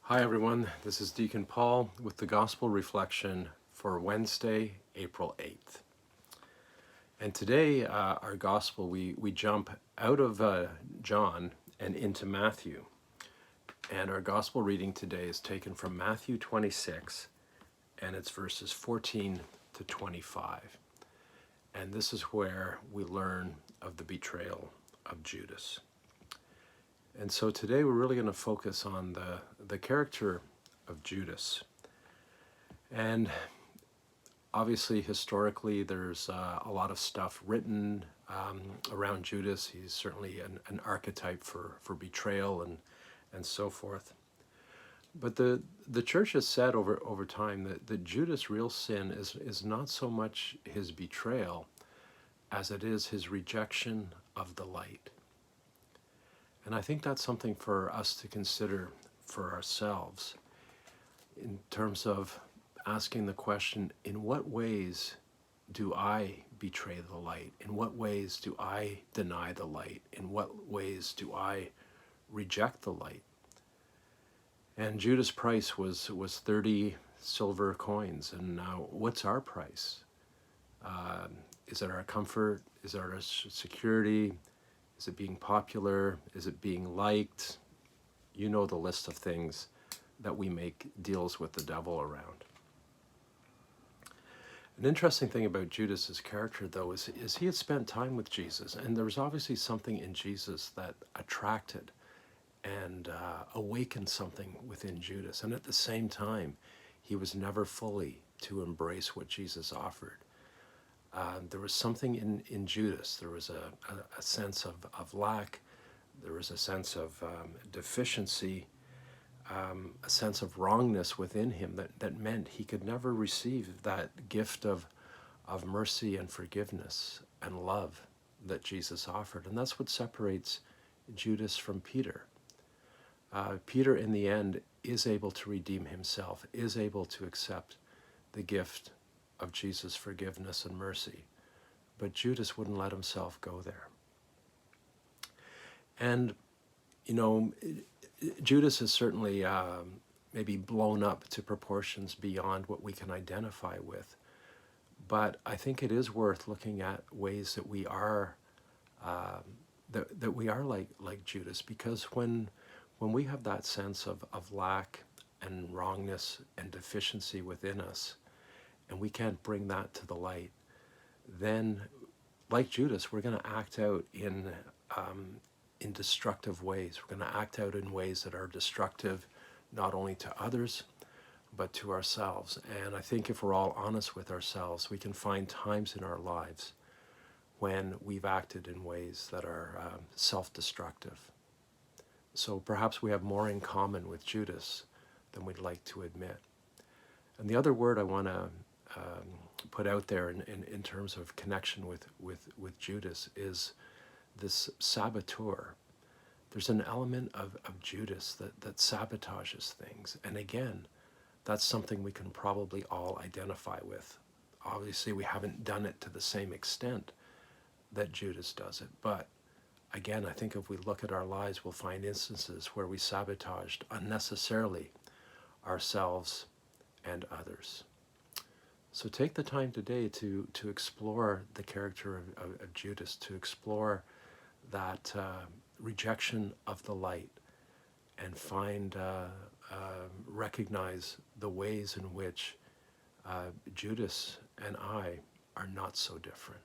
Hi everyone, this is Deacon Paul with the Gospel Reflection for Wednesday, April 8th. And today, our Gospel, we jump out of John and into Matthew. And our Gospel reading today is taken from Matthew 26, and it's verses 14 to 25. And this is where we learn of the betrayal of Judas. And so today we're really going to focus on the character of Judas. And obviously, historically, there's a lot of stuff written around Judas. He's certainly an archetype for betrayal and so forth. But the church has said over time that Judas' real sin is not so much his betrayal as it is his rejection of the light. And I think that's something for us to consider for ourselves in terms of asking the question, in what ways do I betray the light? In what ways do I deny the light? In what ways do I reject the light? And Judas' price was 30 silver coins. And now what's our price? Is it our comfort? Is it our security? Is it being popular? Is it being liked? You know the list of things that we make deals with the devil around. An interesting thing about Judas's character, though, is he had spent time with Jesus, and there was obviously something in Jesus that attracted and awakened something within Judas. And at the same time, he was never fully to embrace what Jesus offered. There was something in Judas. There was a sense of lack. There was a sense of deficiency, a sense of wrongness within him that meant he could never receive that gift of mercy and forgiveness and love that Jesus offered. And that's what separates Judas from Peter. Peter, in the end, is able to redeem himself, is able to accept the gift of Jesus' forgiveness and mercy. But Judas wouldn't let himself go there. And, you know, Judas is certainly maybe blown up to proportions beyond what we can identify with. But I think it is worth looking at ways that we are that we are like Judas, because when we have that sense of lack and wrongness and deficiency within us, and we can't bring that to the light, then, like Judas, we're going to act out in destructive ways. We're going to act out in ways that are destructive, not only to others, but to ourselves. And I think if we're all honest with ourselves, we can find times in our lives when we've acted in ways that are self-destructive. So perhaps we have more in common with Judas than we'd like to admit. And the other word I want to put out there in terms of connection with Judas is this saboteur. There's an element of Judas that sabotages things. And again, that's something we can probably all identify with. Obviously, we haven't done it to the same extent that Judas does it. But again, I think if we look at our lives, we'll find instances where we sabotaged unnecessarily ourselves and others. So take the time today to explore the character of Judas, to explore that rejection of the light, and recognize the ways in which Judas and I are not so different.